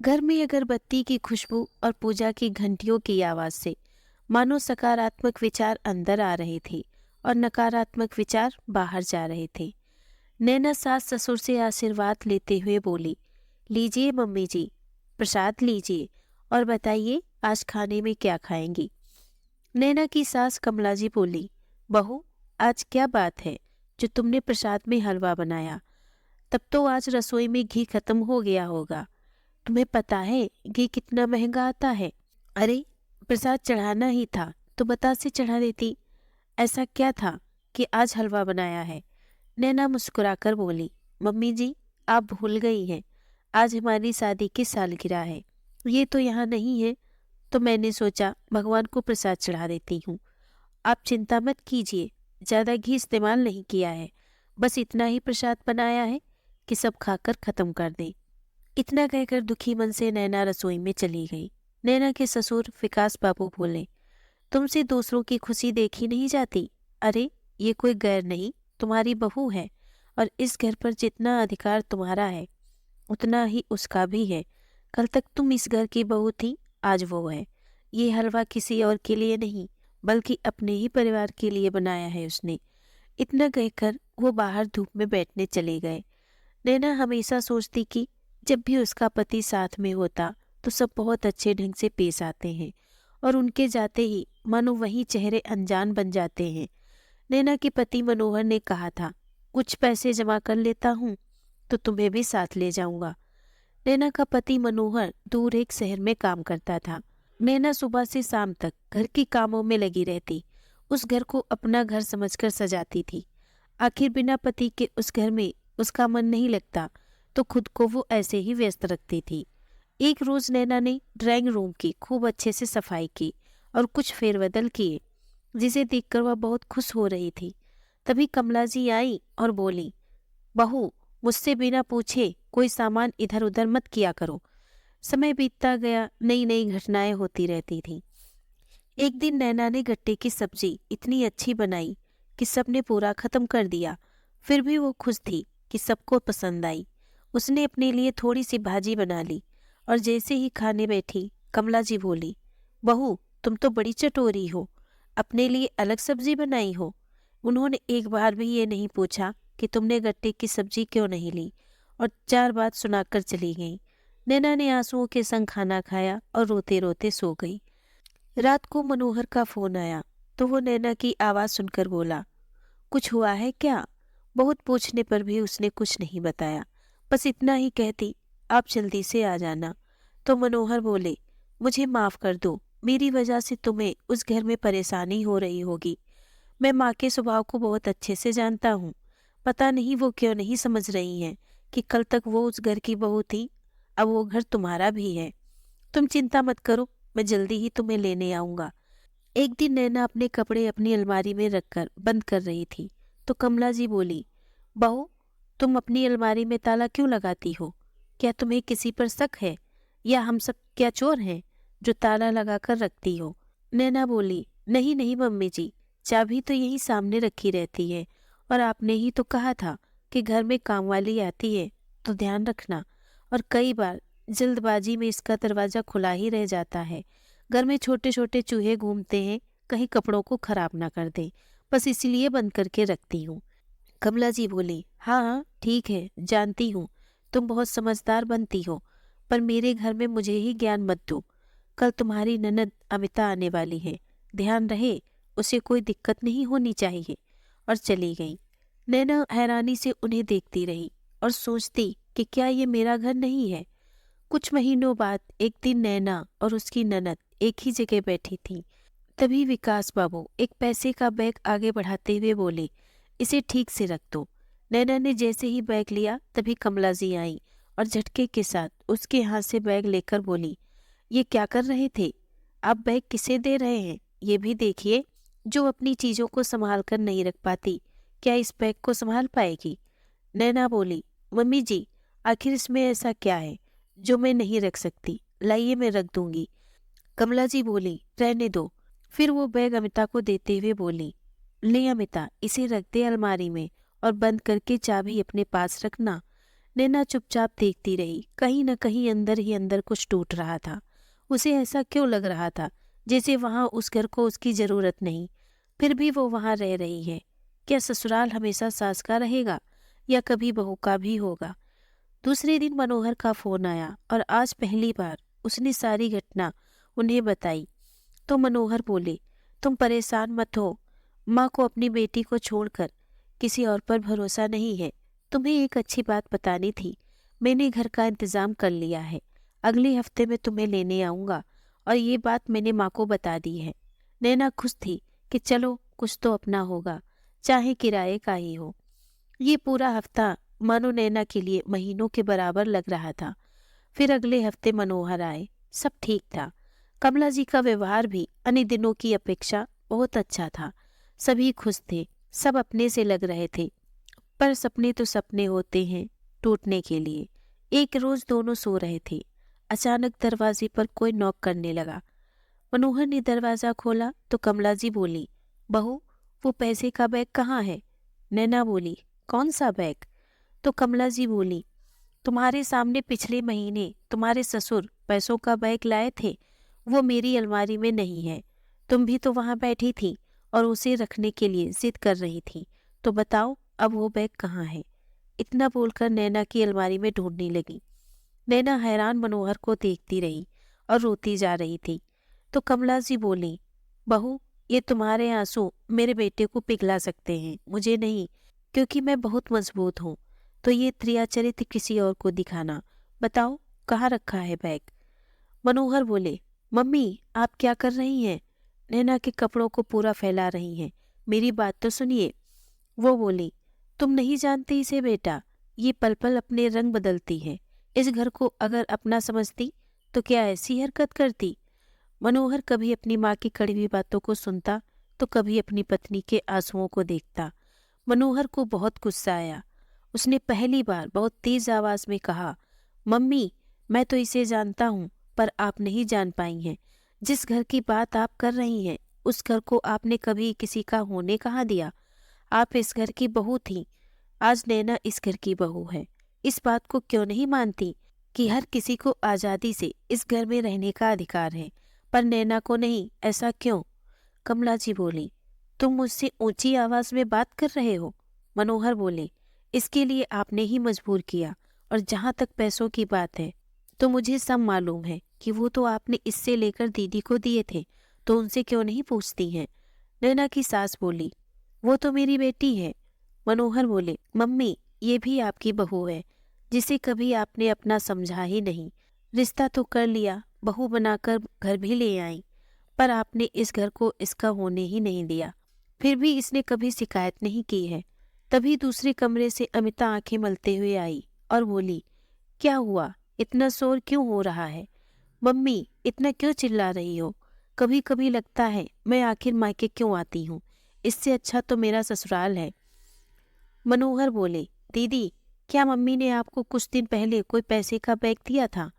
घर में अगरबत्ती की खुशबू और पूजा की घंटियों की आवाज से मानो सकारात्मक विचार अंदर आ रहे थे और नकारात्मक विचार बाहर जा रहे थे। नैना सास ससुर से आशीर्वाद लेते हुए बोली, लीजिए मम्मी जी, प्रसाद लीजिए और बताइए आज खाने में क्या खाएंगी। नैना की सास कमला जी बोली, बहू, आज क्या बात है जो तुमने प्रसाद में हलवा बनाया? तब तो आज रसोई में घी खत्म हो गया होगा। तुम्हें पता है घी कितना महंगा आता है? अरे, प्रसाद चढ़ाना ही था तो बतासे चढ़ा देती। ऐसा क्या था कि आज हलवा बनाया है? नैना मुस्कुराकर बोली, मम्मी जी, आप भूल गई हैं, आज हमारी शादी की सालगिरह है। ये तो यहाँ नहीं है, तो मैंने सोचा भगवान को प्रसाद चढ़ा देती हूँ। आप चिंता मत कीजिए, ज़्यादा घी इस्तेमाल नहीं किया है, बस इतना ही प्रसाद बनाया है कि सब खाकर खत्म कर दें। इतना कहकर दुखी मन से नैना रसोई में चली गई। नैना के ससुर विकास बाबू बोले, तुमसे दूसरों की खुशी देखी नहीं जाती? अरे, ये कोई गैर नहीं, तुम्हारी बहू है और इस घर पर जितना अधिकार तुम्हारा है उतना ही उसका भी है। कल तक तुम इस घर की बहू थी, आज वो है। ये हलवा किसी और के लिए नहीं बल्कि अपने ही परिवार के लिए बनाया है उसने। इतना कहकर वो बाहर धूप में बैठने चले गए। नैना हमेशा सोचती कि जब भी उसका पति साथ में होता तो सब बहुत अच्छे ढंग से पेश आते हैं और उनके जाते ही मानो वही चेहरे अनजान बन जाते हैं। नैना के पति मनोहर ने कहा था, कुछ पैसे जमा कर लेता हूँ तो तुम्हें भी साथ ले जाऊंगा। नैना का पति मनोहर दूर एक शहर में काम करता था। नैना सुबह से शाम तक घर के कामों में लगी रहती, उस घर को अपना घर समझकर सजाती थी। आखिर बिना पति के उस घर में उसका मन नहीं लगता, तो खुद को वो ऐसे ही व्यस्त रखती थी। एक रोज नैना ने ड्राइंग रूम की खूब अच्छे से सफाई की और कुछ फेरबदल किए, जिसे देखकर वह बहुत खुश हो रही थी। तभी कमला जी आई और बोली, बहू, मुझसे बिना पूछे कोई सामान इधर उधर मत किया करो। समय बीतता गया, नई नई घटनाएं होती रहती थी। एक दिन नैना ने गट्टे की सब्जी इतनी अच्छी बनाई कि सबने पूरा खत्म कर दिया। फिर भी वो खुश थी कि सबको पसंद आई। उसने अपने लिए थोड़ी सी भाजी बना ली और जैसे ही खाने बैठी, कमला जी बोली, बहू, तुम तो बड़ी चटोरी हो, अपने लिए अलग सब्जी बनाई हो। उन्होंने एक बार भी ये नहीं पूछा कि तुमने गट्टे की सब्जी क्यों नहीं ली और चार बात सुनाकर चली गई। नैना ने आंसुओं के संग खाना खाया और रोते रोते सो गई। रात को मनोहर का फोन आया तो वो नैना की आवाज सुनकर बोला, कुछ हुआ है क्या? बहुत पूछने पर भी उसने कुछ नहीं बताया, बस इतना ही कहती, आप जल्दी से आ जाना। तो मनोहर बोले, मुझे माफ कर दो, मेरी वजह से तुम्हें उस घर में परेशानी हो रही होगी। मैं माँ के स्वभाव को बहुत अच्छे से जानता हूँ। पता नहीं वो क्यों नहीं समझ रही हैं कि कल तक वो उस घर की बहू थी, अब वो घर तुम्हारा भी है। तुम चिंता मत करो, मैं जल्दी ही तुम्हें लेने आऊंगा। एक दिन नैना अपने कपड़े अपनी अलमारी में रखकर बंद कर रही थी तो कमला जी बोली, बहू, तुम अपनी अलमारी में ताला क्यों लगाती हो? क्या तुम्हें किसी पर शक है या हम सब क्या चोर हैं जो ताला लगाकर रखती हो? नैना बोली, नहीं नहीं मम्मी जी, चाबी तो यहीं सामने रखी रहती है और आपने ही तो कहा था कि घर में काम वाली आती है तो ध्यान रखना, और कई बार जल्दबाजी में इसका दरवाजा खुला ही रह जाता है। घर में छोटे छोटे चूहे घूमते हैं, कहीं कपड़ों को खराब ना कर दें, बस इसीलिए बंद करके रखती हूँ। कमला जी बोली, हाँ हाँ ठीक है, जानती हूँ तुम बहुत समझदार बनती हो, पर मेरे घर में मुझे ही ज्ञान मत दो। कल तुम्हारी ननद अमिता आने वाली है, ध्यान रहे उसे कोई दिक्कत नहीं होनी चाहिए। और चली गई। नैना हैरानी से उन्हें देखती रही और सोचती कि क्या ये मेरा घर नहीं है। कुछ महीनों बाद एक दिन नैना और उसकी ननद एक ही जगह बैठी थीं। तभी विकास बाबू एक पैसे का बैग आगे बढ़ाते हुए बोले, इसे ठीक से रख दो। नैना ने जैसे ही बैग लिया तभी कमला जी आई और झटके के साथ उसके हाथ से बैग लेकर बोली, ये क्या कर रहे थे? आप बैग किसे दे रहे हैं? ये भी देखिए, जो अपनी चीजों को संभाल कर नहीं रख पाती, क्या इस बैग को संभाल पाएगी? नैना बोली, मम्मी जी, आखिर इसमें ऐसा क्या है जो मैं नहीं रख सकती? लाइए मैं रख दूंगी। कमला जी बोली, रहने दो। फिर वो बैग अमिता को देते हुए बोली, ले अमिता, इसे रख दे अलमारी में और बंद करके चाबी अपने पास रखना। नैना चुपचाप देखती रही। कहीं न कहीं अंदर ही अंदर कुछ टूट रहा था। उसे ऐसा क्यों लग रहा था जैसे वहाँ उस घर को उसकी ज़रूरत नहीं, फिर भी वो वहाँ रह रही है। क्या ससुराल हमेशा सास का रहेगा या कभी बहू का भी होगा? दूसरे दिन मनोहर का फ़ोन आया और आज पहली बार उसने सारी घटना उन्हें बताई। तो मनोहर बोले, तुम परेशान मत हो। माँ को अपनी बेटी को छोड़कर किसी और पर भरोसा नहीं है। तुम्हें एक अच्छी बात बतानी थी। मैंने घर का इंतज़ाम कर लिया है। अगले हफ्ते में तुम्हें लेने आऊँगा और ये बात मैंने माँ को बता दी है। नैना खुश थी कि चलो कुछ तो अपना होगा, चाहे किराए का ही हो। ये पूरा हफ्ता मानो नैना के लिए महीनों के बराबर लग रहा था। फिर अगले हफ्ते मनोहर आए। सब ठीक था। कमला जी का व्यवहार भी अन्य दिनों की अपेक्षा बहुत अच्छा था। सभी खुश थे, सब अपने से लग रहे थे। पर सपने तो सपने होते हैं टूटने के लिए। एक रोज दोनों सो रहे थे। अचानक दरवाजे पर कोई नॉक करने लगा। मनोहर ने दरवाजा खोला तो कमला जी बोली, बहू वो पैसे का बैग कहाँ है? नैना बोली, कौन सा बैग? तो कमला जी बोली, तुम्हारे सामने पिछले महीने तुम्हारे ससुर पैसों का बैग लाए थे, वो मेरी अलमारी में नहीं है। तुम भी तो वहां बैठी थी और उसे रखने के लिए जिद कर रही थी। तो बताओ अब वो बैग कहाँ है? इतना बोलकर नैना की अलमारी में ढूंढने लगी। नैना हैरान मनोहर को देखती रही और रोती जा रही थी। तो कमला जी बोली, बहू ये तुम्हारे आंसू मेरे बेटे को पिघला सकते हैं, मुझे नहीं, क्योंकि मैं बहुत मजबूत हूँ। तो ये त्रियाचरित्र किसी और को दिखाना। बताओ कहाँ रखा है बैग? मनोहर बोले, मम्मी आप क्या कर रही हैं? नैना के कपड़ों को पूरा फैला रही हैं। मेरी बात तो सुनिए। वो बोली, तुम नहीं जानती इसे बेटा, ये पल पल अपने रंग बदलती है। इस घर को अगर अपना समझती तो क्या ऐसी हरकत करती? मनोहर कभी अपनी माँ की कड़वी बातों को सुनता तो कभी अपनी पत्नी के आंसुओं को देखता। मनोहर को बहुत गुस्सा आया। उसने पहली बार बहुत तेज आवाज में कहा, मम्मी मैं तो इसे जानता हूँ पर आप नहीं जान पाई हैं। जिस घर की बात आप कर रही हैं उस घर को आपने कभी किसी का होने कहाँ दिया? आप इस घर की बहू थी, आज नैना इस घर की बहू है। इस बात को क्यों नहीं मानती कि हर किसी को आजादी से इस घर में रहने का अधिकार है, पर नैना को नहीं? ऐसा क्यों? कमला जी बोली, तुम मुझसे ऊंची आवाज में बात कर रहे हो? मनोहर बोले, इसके लिए आपने ही मजबूर किया। और जहां तक पैसों की बात है तो मुझे सब मालूम है कि वो तो आपने इससे लेकर दीदी को दिए थे, तो उनसे क्यों नहीं पूछती हैं? नैना की सास बोली, वो तो मेरी बेटी है। मनोहर बोले, मम्मी ये भी आपकी बहू है जिसे कभी आपने अपना समझा ही नहीं। रिश्ता तो कर लिया, बहू बनाकर घर भी ले आई, पर आपने इस घर को इसका होने ही नहीं दिया। फिर भी इसने कभी शिकायत नहीं की है। तभी दूसरे कमरे से अमिता आंखें मलते हुए आई और बोली, क्या हुआ? इतना शोर क्यों हो रहा है? मम्मी इतना क्यों चिल्ला रही हो? कभी कभी लगता है मैं आखिर मायके क्यों आती हूँ, इससे अच्छा तो मेरा ससुराल है। मनोहर बोले, दीदी क्या मम्मी ने आपको कुछ दिन पहले कोई पैसे का बैग दिया था?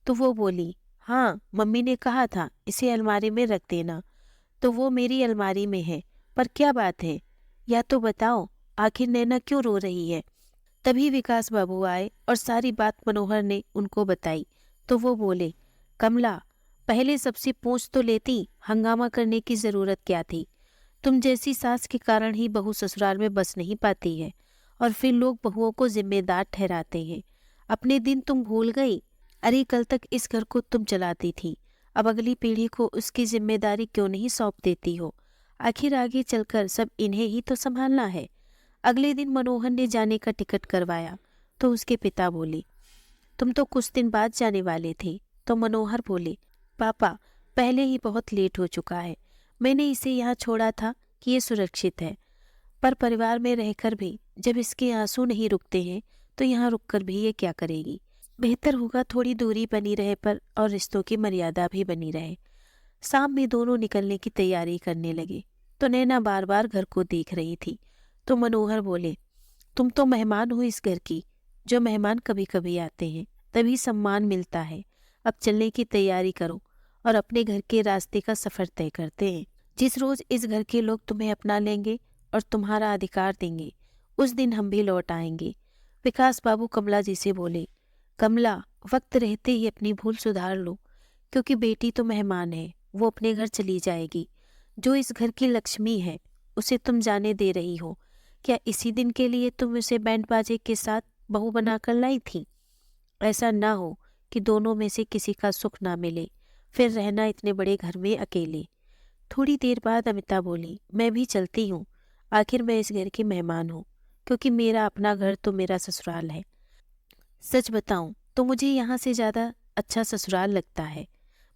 तो वो बोली, हाँ मम्मी ने कहा था इसे अलमारी में रख देना, तो वो मेरी अलमारी में है। पर क्या बात है, या तो बताओ आखिर नैना क्यों रो रही है? तभी विकास बाबू आए और सारी बात मनोहर ने उनको बताई। तो वो बोले, कमला पहले सबसे पूछ तो लेती, हंगामा करने की जरूरत क्या थी? तुम जैसी सास के कारण ही बहू ससुराल में बस नहीं पाती है और फिर लोग बहुओं को जिम्मेदार ठहराते हैं। अपने दिन तुम भूल गई? अरे कल तक इस घर को तुम चलाती थी, अब अगली पीढ़ी को उसकी जिम्मेदारी क्यों नहीं सौंप देती हो? आखिर आगे चलकर सब इन्हें ही तो संभालना है। अगले दिन मनोहर ने जाने का टिकट करवाया तो उसके पिता बोले, तुम तो कुछ दिन बाद जाने वाले थे। तो मनोहर बोले, पापा पहले ही बहुत लेट हो चुका है। मैंने इसे यहाँ छोड़ा था कि ये सुरक्षित है, पर परिवार में रहकर भी जब इसके आंसू नहीं रुकते हैं तो यहाँ रुककर भी ये क्या करेगी? बेहतर होगा थोड़ी दूरी बनी रहे पर और रिश्तों की मर्यादा भी बनी रहे। शाम में दोनों निकलने की तैयारी करने लगे तो नैना बार बार घर को देख रही थी। तो मनोहर बोले, तुम तो मेहमान हो इस घर की। जो मेहमान कभी कभी आते हैं तभी सम्मान मिलता है। अब चलने की तैयारी करो और अपने घर के रास्ते का सफर तय करते हैं। जिस रोज इस घर के लोग तुम्हें अपना लेंगे और तुम्हारा अधिकार देंगे उस दिन हम भी लौट आएंगे। विकास बाबू कमला जी से बोले, कमला, वक्त रहते ही अपनी भूल सुधार लो, क्योंकि बेटी तो मेहमान है, वो अपने घर चली जाएगी। जो इस घर की लक्ष्मी है उसे तुम जाने दे रही हो। क्या इसी दिन के लिए तुम उसे बैंड बाजे के साथ बहू बनाकर लाई थी? ऐसा ना हो कि दोनों में से किसी का सुख ना मिले, फिर रहना इतने बड़े घर में अकेले। थोड़ी देर बाद अमिता बोली, मैं भी चलती हूँ। आखिर मैं इस घर की मेहमान हूँ, क्योंकि मेरा अपना घर तो मेरा ससुराल है। सच बताऊं तो मुझे यहाँ से ज़्यादा अच्छा ससुराल लगता है।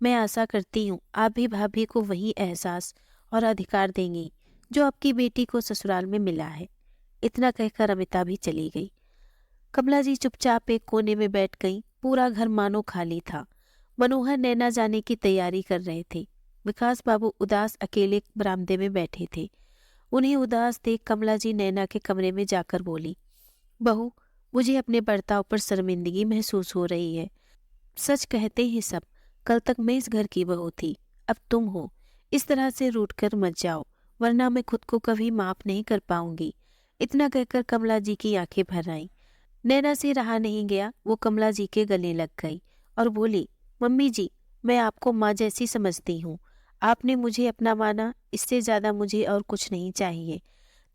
मैं आशा करती हूँ आप भी भाभी को वही एहसास और अधिकार देंगी जो आपकी बेटी को ससुराल में मिला है। इतना कहकर अमिता भी चली गई। कमला जी चुपचाप एक कोने में बैठ गईं। पूरा घर मानो खाली था। मनोहर नैना जाने की तैयारी कर रहे थे। विकास बाबू उदास अकेले बरामदे में बैठे थे। उन्हें उदास देख कमला जी नैना के कमरे में जाकर बोली, बहू, मुझे अपने बर्ताव पर शर्मिंदगी महसूस हो रही है। सच कहते हैं सब, कल तक मैं इस घर की बहू थी, अब तुम हो। इस तरह से रूठ कर मत जाओ, वरना मैं खुद को कभी माफ नहीं कर पाऊंगी। इतना कहकर कमला जी की आंखें भर आईं। नैना से रहा नहीं गया, वो कमला जी के गले लग गई और बोली, मम्मी जी, मैं आपको माँ जैसी समझती हूँ। आपने मुझे अपना माना, इससे ज्यादा मुझे और कुछ नहीं चाहिए।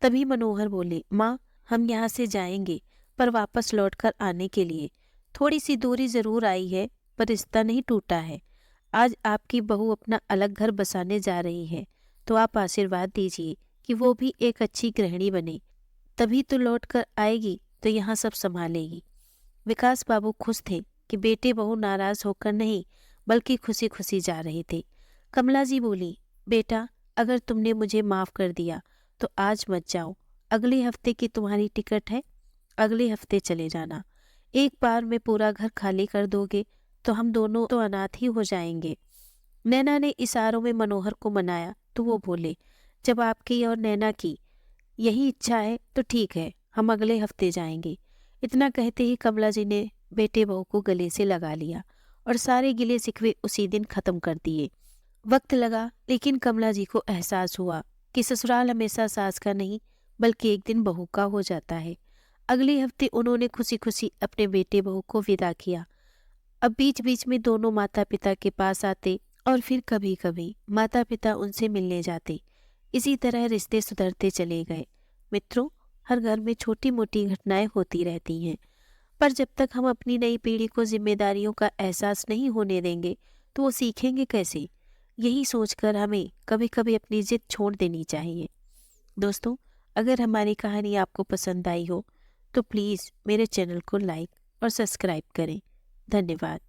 तभी मनोहर बोले, माँ, हम यहाँ से जाएंगे, पर वापस लौटकर आने के लिए। थोड़ी सी दूरी जरूर आई है, पर रिश्ता नहीं टूटा है। आज आपकी बहू अपना अलग घर बसाने जा रही है, तो आप आशीर्वाद दीजिए कि वो भी एक अच्छी गृहिणी बने। तभी तो लौट कर आएगी, तो यहाँ सब संभालेगी। विकास बाबू खुश थे कि बेटे बहू नाराज होकर नहीं, बल्कि खुशी खुशी जा रहे थे। कमला जी बोली, बेटा, अगर तुमने मुझे माफ कर दिया तो आज मत जाओ। अगले हफ्ते की तुम्हारी टिकट है, अगले हफ्ते चले जाना। एक बार में पूरा घर खाली कर दोगे तो हम दोनों तो अनाथ ही हो जाएंगे। नैना ने इशारों में मनोहर को मनाया तो वो बोले, जब आपकी और नैना की यही इच्छा है तो ठीक है, हम अगले हफ्ते जाएंगे। इतना कहते ही कमला जी ने बेटे बहू को गले से लगा लिया और सारे गिले शिकवे उसी दिन खत्म कर दिए। वक्त लगा, लेकिन कमला जी को एहसास हुआ कि ससुराल हमेशा सास का नहीं, बल्कि एक दिन बहू का हो जाता है। अगले हफ्ते उन्होंने खुशी खुशी अपने बेटे बहू को विदा किया। अब बीच बीच में दोनों माता पिता के पास आते और फिर कभी कभी माता पिता उनसे मिलने जाते। इसी तरह रिश्ते सुधरते चले गए। मित्रों, हर घर में छोटी मोटी घटनाएं होती रहती हैं, पर जब तक हम अपनी नई पीढ़ी को जिम्मेदारियों का एहसास नहीं होने देंगे तो वो सीखेंगे कैसे? यही सोचकर हमें कभी कभी अपनी जिद छोड़ देनी चाहिए। दोस्तों, अगर हमारी कहानी आपको पसंद आई हो तो प्लीज़ मेरे चैनल को लाइक और सब्सक्राइब करें। धन्यवाद।